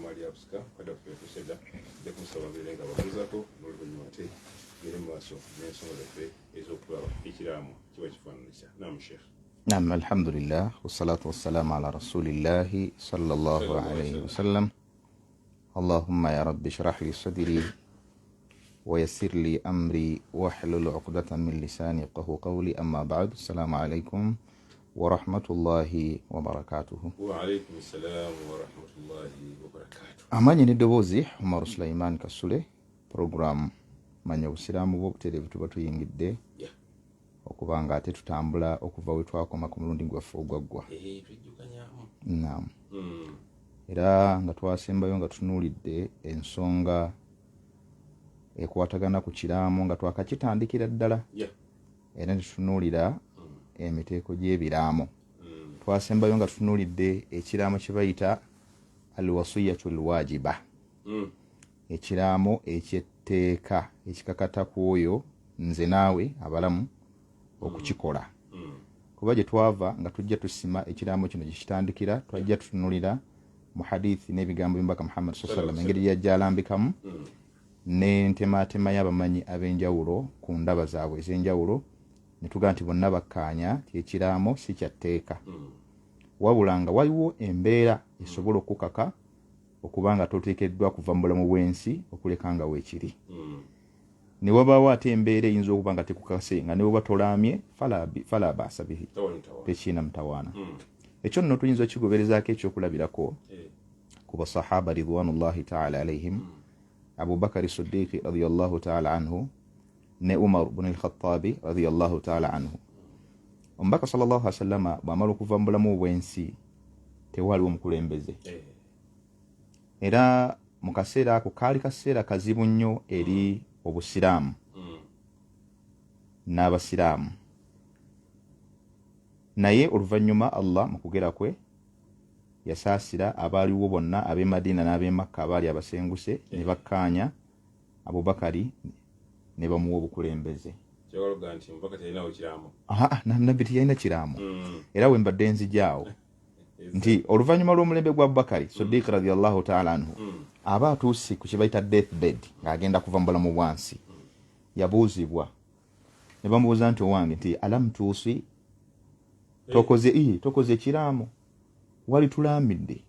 mali abuska kada fe kuseda de kusaba bilenga bakuzaako n'oluvannyuma ate gere maaso n'ensonga zaffe ez'okulaba ekiraamo kiba kifaananyisa. Naam Sheikh. نعم الحمد لله والصلاة والسلام على رسول الله صلى الله عليه وسلم. اللهم يا رب اشرح لي صدري ويسر لي أمري واحلل عقدة من لساني يفقهوا قولي. أما بعد، السلام عليكم ورحمة الله وبركاته. وعليكم السلام ورحمة الله وبركاته. أماني ندوزي عمر سليمان كسولي program manya obusiraamu bw'obutereevu tuba tuyingidde okubanga ate tutambula okuva we twakoma ku mulundi gwaffe ogwaggwa. Naam. Era nga twasembayo nga tunuulidde ensonga ekwatagana ku kiraamu nga twakakitandikira ddala era netutunuulira emiteeko gy'ebiraamo. Twasembayo nga tutunuulidde ekiraamo kye bayita alwasiyatu lwajiba, ekiraamo ekyetteeka ekikakata ku oyo nze naawe abalamu okukikola. Kuba gye twava nga tujja tusima ekiraamo kino gyekitandikira, twajja tutunulira mu hadithi n'ebigambo by'omubaka Muhammad sallallahu alaihi wasallam engeri gy'ajja alambikamu n'entematema y'abamanyi ab'enjawulo ku ndaba zaabwe ez'enjawulo, ne tugaa nti bonna bakkaanya ti ekiraamo si kyatteeka, wabula nga waliwo embeera esobola okukaka okuba nga toteekeddwa kuva mu bulamu bw'ensi okuleka nga weekiri. Ne wabaawo ate embeera eyinza okuba nga tekukase nga ne bweba tolaamye fala baasa bihi, tekiina mutawaana. Ekyo nno tuyinza okigoberezaako ekyokulabirako ku basahaba ridwanullahi taala alaihim, Abubakari Siddiqi radiyallahu taala anhu ne Umar ibn al-Khattabi radiyallahu taala anhu. Omubaka sallallahu alaihi wasallam bw'amala okuva mu bulamu bw'ensi tewaaliwo mukulembeze, era mu kaseera ako kaali kaseera kazibu nnyo eri obusiraamu n'abasiraamu. Naye oluvannyuma Allah mu kugera kwe yasaasira abaaliwo bonna ab'e Madina n'ab'e Makka abaali abasenguse ne bakkaanya Abubakari ne bamuwa obukulembeze. Nabbi tiyalina kiraamu, era we mbadde nzijaawo nti oluvannyuma lw'omulembe gwa Abubakari Siddiq radiyallahu ta'ala anhu aba atuuse ku kye bayita deathbed ng'agenda kuva mu bulamu bwansi, yabuuzibwa ne bamubuuza nti owange nti alamu tuusi tokoze ekiraamu wali tulambidde?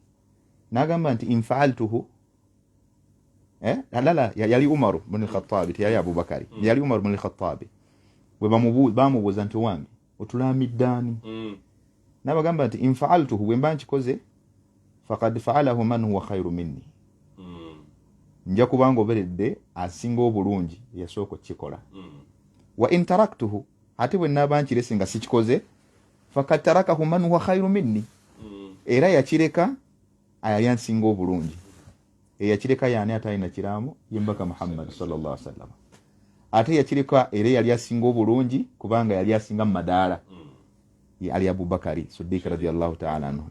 N'agamba nti infaaltuhu alala yali Umar ibn al-Khattabi, teyali Abubakari, yali Umar ibn al-Khattabi. Bwe bamubuuza nti owange otulambidde ani? N'abagamba nti infaaltuhu, bwe mba nkikoze faqad faalahu man huwa khairu minni, nja kubanga oberedde asinga obulungi yasooka okukikola. Wa in taraktuhu, ate bwe naaba nkirese nga sikikoze faqad tarakahu man huwa khairu minni, era yakireka ayali ansinga obulungi. Eyakireka yaani ate alina kiraamu yembaka Muhammad sallallahu alaihi wasallam, ate yakireka era yali asinga obulungi kubanga yali asinga mu madaala ali Abubakari Siddiq radiyallahu ta'ala anhu.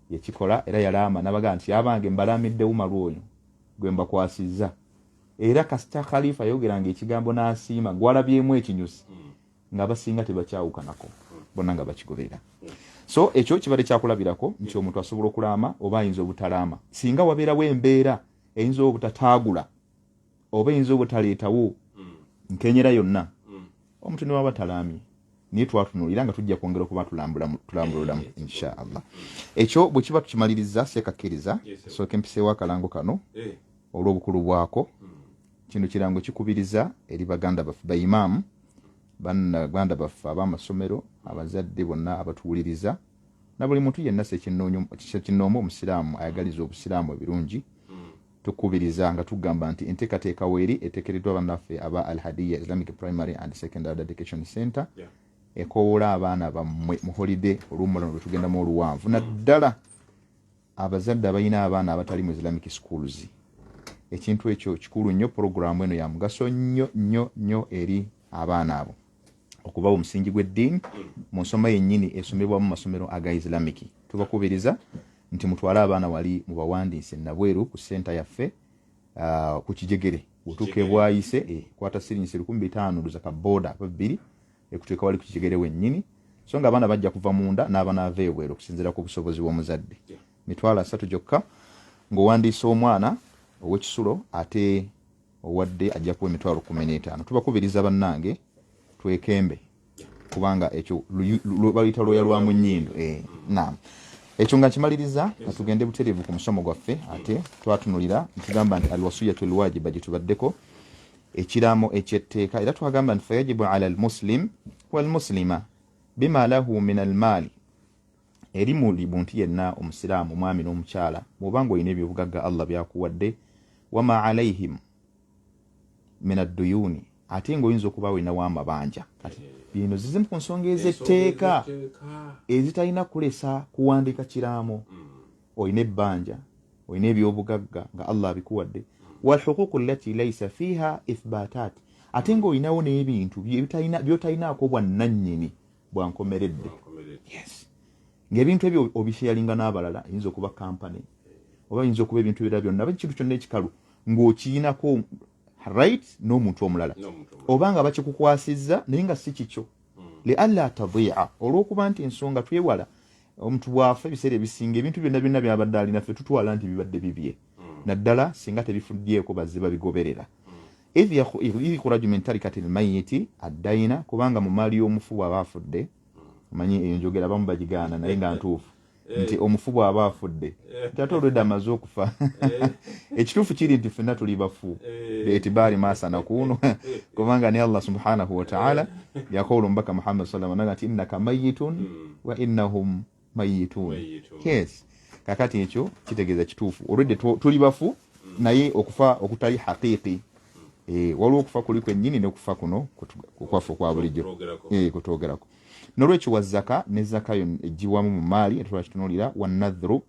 Yakikola era yalaama n'abaga nti abange mbalamidde Umar oyo gwe mbakwasizza, era kasita khalifa yogeranga ekigambo n'asiima gwalabyemu ekinyusi nga basinga tebakyawukanako, bonna nga bakigoberera. So ekyo kibadde kyakulabirako nti omuntu asobola okulaama oba ayinza obutalaama singa wabeerawo embeera eyinza obutataagula oba eyinza obutaleetawo nkenyera yonna, omuntu ne waba talaamye niye twatunuulira nga tujja kwongera okuba tulambululamu insha Allah. Ekyo bwe kiba tukimaliriza sekakkiriza sooka empiseewo akalango kano olw'obukulu bwako. Kino kirango kikubiriza eri baganda baffe baimaamu, baganda baffe ab'amasomero, abazadde bonna abatuwuliriza na buli muntu yenna sekinnoomu omusiraamu ayagaliza obusiraamu ebirungi, tukubiriza nga tugamba nti enteekateeka weeri eteekereddwa bannaffe aba Al-Hadiya Islamic Primary and Secondary Education Center ekoowola abaana bammwe mu holiday olw'omulano lwe tugendamu oluwanvu, naddala abazadde abalina abaana abatali mu Islamic schools. Ekintu ekyo kikulu nnyo, programu eno ya mugaso nnyo eri abaana abo okubawa omusingi gw'eddiini mu nsoma yennyini esomebwa mu masomero aga Islamic. Tubakubiriza nti mutwale abaana wali mubawandiise nabweru ku senta yaffe ku Kijegere, otuuka Bwayise kwata siringi 1500 za kaboda babiri ekutuuka wali ku Kijegere wennyini, so nga abaana bajja kuva munda n'abaana ava ebweru okusinziira ku busobozi bw'omuzadde. Mitwalo 3 gyokka ng'owandiisa omwana ow'ekisulo ate owadde ajja kuwa emitwalo 15. Tubakubiriza bannange twekembe kubanga ekyo baluyita lwoya lwa mu nnyindo. Naam, ekyo nga kimaliriza tugende butereevu ku musomo gwaffe. Ate twatunulira ntugamba nti alwasiyatu alwajiba gye tubaddeko ekiraamo ekyetteeka, era twagamba nti fayajibu ala almuslim walmuslima bima lahu min almaali, eri muli muntu yenna omusiraamu omwami n'omukyala bw'obanga olina ebyobugagga Allah byakuwadde, wama alaihim min adduyuni, ate ng'oyinza okuba olinawo amabanja. Kati bino zizimu ku nsonga ez'etteeka ezitalina kulesa kuwandiika kiraamo. Olina ebbanja, olina ebyobugagga nga Allah abikuwadde, walhuquuqu allati laysa fiha ithbatat, ate ng'olinawo n'ebintu by'otalinaako bwannannyini bwankomeredde. Yes, ng'ebintu ebyo obisharinga n'abalala, eyinza okuba kampani oba yinza okuba ebintu ebirala byonna, ekintu kyonna ekikalu ng'okiinako right n'omuntu omulala, obanga bakikukwasizza naye nga si kikyo, lialla tadhi'a, olw'okuba nti ensonga twewala omuntu bwafa ebiseera ebisinga ebintu byonna byabadde alina ffe tutwala nti bibadde bibye, naddala singa tebifuddyeko bazze babigoberera. idh yukhraju min tarikati almayiti addayina, kubanga mu maali y'omufu bw'aba afudde, manyi eyo njogera abamu bagigaana naye nga ntuufu nti omufu bw'aba afudde nti ate olwedda amaze okufa ekituufu kiri nti ffenna tuli bafu beetibaari maasana kuno kubanga ni Allah subhanahu wa ta'ala yakola omubaka Muhammad sallallahu alaihi wasallam nti innaka mayitun wa innahum mayitun. Yes, kakati ekyo kitegeeza kituufu olwedde tuli bafu naye okufa okutali haqiqi. Waliwo okufa kuli kwennyini n'okufa kuno kukwafu kwa bulijjo kutwogerako. Nolwekyo wazzaka ne zaka yo ejjiwamu mu maali etwala kitunulira wanadhru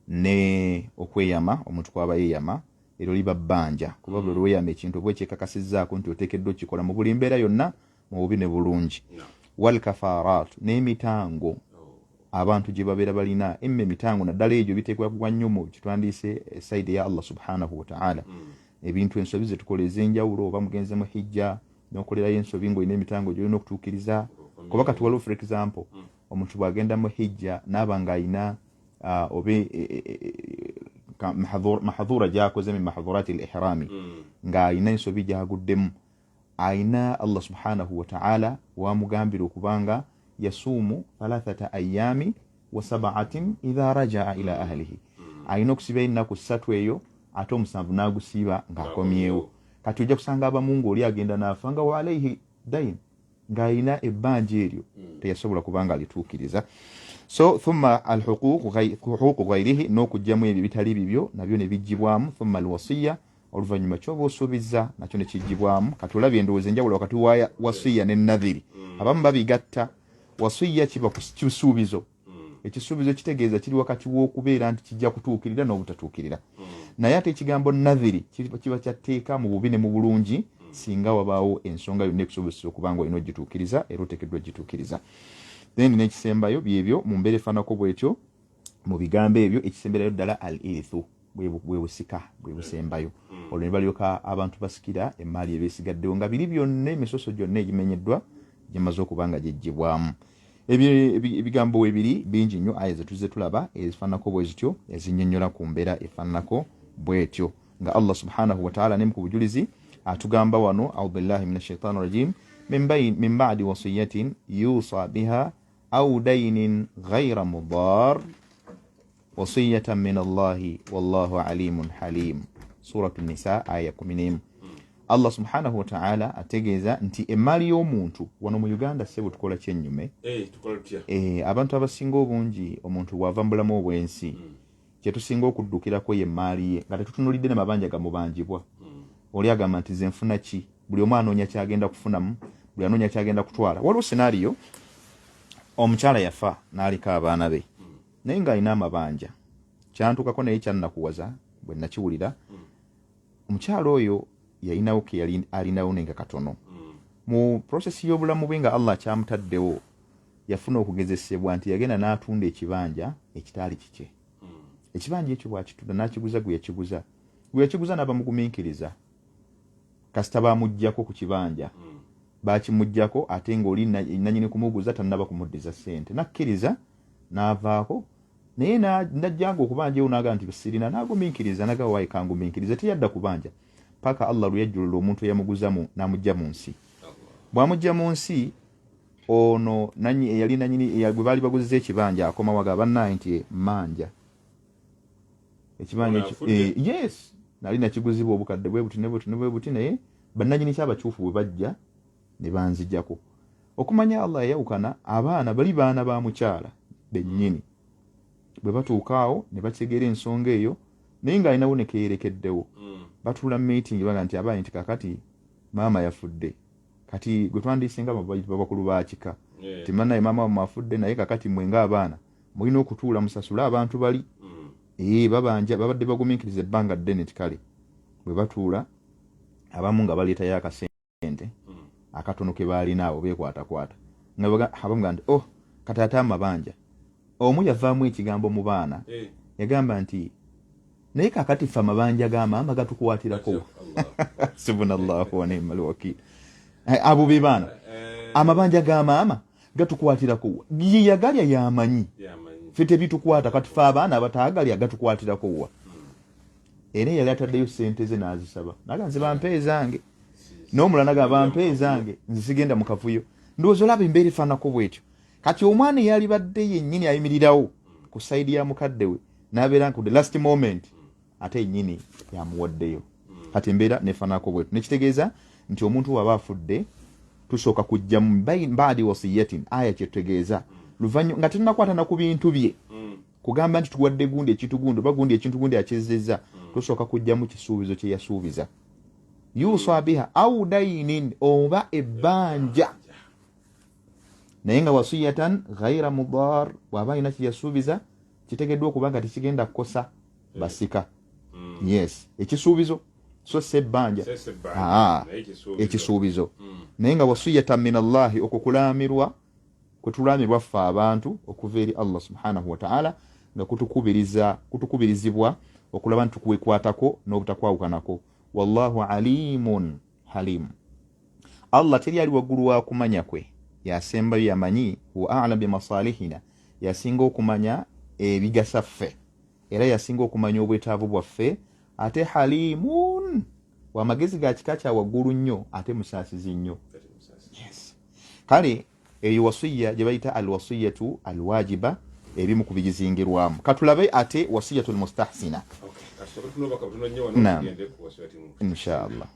ne okweyama omuntu kwaba yeeyama eryo liba bbanja, kuba buli lweyama ekintu oba ekyekakasizzaako nti oteekeddwa okikola mu buli mbeera yonna mu bubi ne bulungi. Wal kafaaraatu n'emitango abantu gye babeera balina, emitango naddala egyo biteekwa nnyo mu kitwandiise sayidi ya Allah subhanahu wa ta'ala. Ebintu ensobi ze tukola ez'enjawulo, oba mugenze mu hijja n'okolerayo ensobi ng'olina emitango gy'olina okutuukiriza. Kuba kati waliwo for example omuntu bw'agenda mu hijja n'aba ng'ayina obe mahadhura gy'akoze min mahadhurati al-ihrami ng'ayina ensobi gy'aguddemu, ayina Allah subhanahu wa ta'ala wamugambira okubanga yasuumu 3 ayami wa 7 idha raja'a ila ahlihi, ayina okusiba ennaku 3 eyo ate 7 n'agusiiba ng'akomyewo. Kati ojja kusanga abamu ng'oli agenda n'afa nga wa alayhi dayn, ng'ayina ebbanja eryo teyasobola kubanga alituukiriza. So thumma alhuquuqu ghayrihi, n'okugyamu ebyo bitali bibyo nabyo ne bijjibwamu. Thumma alwasiya, oluvannyuma ky'oba osuubizza nakyo ne kijjibwamu. Kati olabye endowooza enjawulo wakati wa wasiya ne nadhiri, abamu babigatta. Wasiya kiba kisuubizo, ekisuubizo kitegeeza kiri wakati w'okubeera nti kijja kutuukirira n'obutatuukirira. Naye ate ekigambo nadhiri kiba kyatteeka mu bubi ne mu bulungi singa wabaawo ensonga yonna ekusobozesa okubanga olina ogituukiriza era oteekeddwa ogituukiriza. Then n'ekisembayo byebyo mu mbeera efaanako bwetyo, mu bigambo ebyo ekisemberayo ddala al irithu bwe busika bwe busembayo. Olwo ne balyoka abantu basikira emaali ebeesigaddewo nga biri byonna emisoso gyonna egimenyeddwa gimaze okuba nga gyeggyibwamu. Ebigambo ebiri bingi nnyo aya ze tuzze tulaba ezifaananako bwe zityo ezinnyonnyola ku mbeera efaananako bwetyo nga Allah subhanahu wa ta'ala ne mu bujulizi atugamba wano a'udhu billahi minash shaitani rajim min ba'di wasiyatin yusa biha aw daynin ghayra mudar wasiyatan min Allahi wallahu alimun halim. Suratu Nisa aya 10. Allah subhanahu wa ta'ala ategeeza nti emaali y'omuntu wano mu Uganda sebo tukola kyennyume. Abantu abasinga obungi omuntu bw'ava mu bulamu obw'ensi kye tusinga okuddukirako ye emaali ye nga tetutunulidde ne mabanja gamubanjibwa. Oli agamba nti ze nfuna ki? Buli omu anoonya kyagenda kufunamu, buli anoonya kyagenda kutwala. Waliwo senaariyo omukyala yafa n'aliko abaana be naye ng'alina amabanja, kyantukako naye kyannakuwaza bwe nakiwulira. Omukyala oyo yalinawo ke yali alinawo nenga katono mu process y'obulamu bwe nga Allah kyamutaddewo yafuna okugezesebwa nti yagenda n'atunda ekibanja ekitaali kike. Ekibanja ekyo bw'akitunda n'akiguza gwe yakiguza n'abamugumiikiriza kasita bamuggyako ku kibanja bakimuggyako ate ng'oli nannyini kumuguza tannaba kumuddiza ssente, nakkiriza n'avaako naye najjanga okubanja onaga nti sirina nagumiikiriza naga wayi kangumiikiriza teyadda kubanja paka Allah luyajjulula omuntu yamuguzamu namujja mu nsi bwamujja mu nsi ono nanyi yali nanyini gwe baali baguziza ekibanja akoma waga bannaye nti manja ekibanja yes nali nakiguzibwa obukadde bwe buti naye bannanyini kyabakyufu bwe bajja ne banzijjako okumanya Allah yayawukana abaana bali baana ba mukyala bennyini bwe batuukaawo ne bategera ensonga eyo naye ng'alinawo ne keerekeddewo batuula meeting baga nti abaana nti kakati maama yafudde kati gwe twandiisinga babakulu baakika timannaye maama wamwe afudde naye kakati mwe ng'abaana mulina okutuula musasule abantu bali babanja babadde bagumiikiriza ebbanga ddene kale bwe batuula abamu nga baleetayo akasente akatono ke baalinaawo beekwatakwata nga abamu nti kati ate amabanja omu yavaamu ekigambo mu baana yagamba nti naye kakati ffe amabanja g'amaama gatukwatirako subhanallahu wa ni'mal wakiil abo be baana amabanja g'amaama gatukwatirako ye yagalya yamanyi ffe tebitukwata kati ffe abaana abataagalya gatukwatirako wa era yali ataddeyo sente ze n'azisaba naga nze bampe zange n'omulala naga bampe zange nze sigenda mu kavuyo ndowooza olaba embeera efaanako bwetyo kati omwana eyali badde yennyini ayimirirawo ku sayidi ya mukadde we n'abeera nku the last moment ate yennyini yamuwaddeyo kati embeera nefaanako bwetyo nekitegeeza nti omuntu waba afudde tusooka kujja mu mbaadi wasiyatin aya kyetutegeeza luvannyuma nga tetunakwata na ku bintu bye kugamba nti tuwadde gundi ekitugundi oba gundi ekintu gundi akyezezza tusooka kujjamu kisuubizo kye yasuubiza yusa biha au dainin oba ebbanja naye nga wasiyatan ghaira mudar bw'aba alina kye yasuubiza kitegeddwa okuba nga tekigenda kukosa basika yes ekisuubizo so sebbanja ekisuubizo naye nga wasiyatan min Allahi okukulamirwa kutulamirwa ffe abantu okuva eri Allah subhanahu wa ta'ala nga kutukubirizibwa okulaba nti tukuwekwatako n'obutakwawukanako wallahu alimun halim Allah teri ali waggulu wa kumanya kwe yasembayo yamanyi huwa a'lam bimasalihina yasinga okumanya ebigasa ffe era yasinga okumanya obwetaavu bwaffe ate halimun wamagezi ga kika kya waggulu nnyo ate musaasizi nnyo yes kale eyo wasiya gye bayita alwasiyatu alwajiba ebimu ku bigizingirwamu katulabe ate wasiyatu almustahsina inshallah